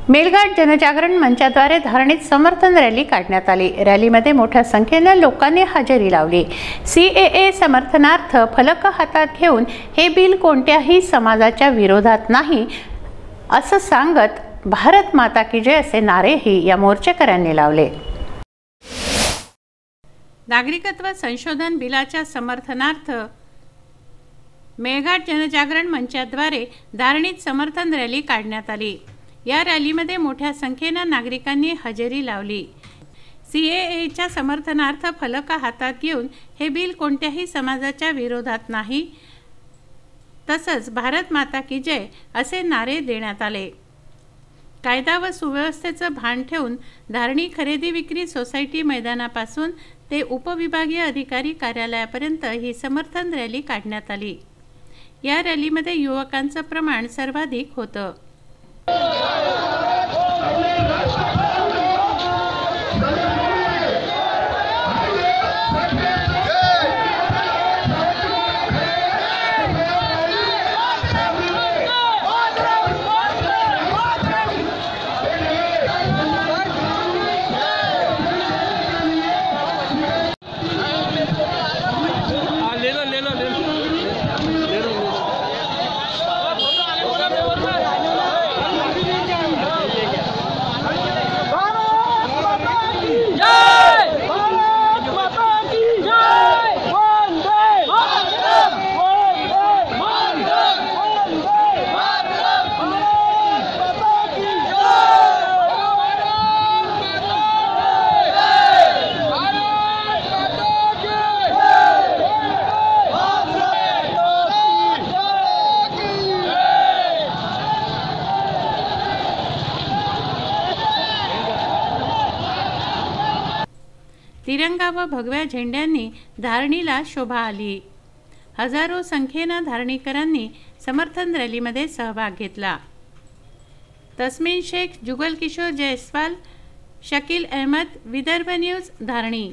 मेळघाट जनजागरण मंचाद्वारे धारणीत समर्थन रॅली काढण्यात आली। रॅलीमध्ये मोठ्या संख्येने लोकांनी हजेरी लावली। सीएए समर्थनार्थ फलक हातात घेऊन हे बिल कोणत्याही समाजाच्या विरोधात नाही असं सांगत भारत माता की जय असे नारेही या मोर्चेकऱ्यांनी लावले। नागरिकत्व संशोधन बिलाच्या समर्थनार्थ मेळघाट जनजागरण मंचाद्वारे धारणीत समर्थन रॅली काढण्यात आली। या रॅलीमध्ये मोठ्या संख्येने नागरिकांनी हजेरी लावली। सीएएच्या समर्थनार्थ फलक हातात घेऊन हे बिल कोणत्याही समाजाच्या विरोधात नाही तसंच भारत माता की जय असे नारे देण्यात आले। कायदा व सुव्यवस्थेचं भान ठेवून धारणी खरेदी विक्री सोसायटी मैदानापासून ते उपविभागीय अधिकारी कार्यालयापर्यंत ही समर्थन रॅली काढण्यात आली। या रॅलीमध्ये युवकांचं प्रमाण सर्वाधिक होतं। तिरंगा व भगव्या झेंड्यांनी धारणीला शोभा आली। हजारो संख्येने धारणीकरांनी समर्थन रॅलीमध्ये सहभाग घेतला। तस्मीन शेख, जुगल किशोर जयस्वाल, शकील अहमद, विदर्भ न्यूज, धारणी।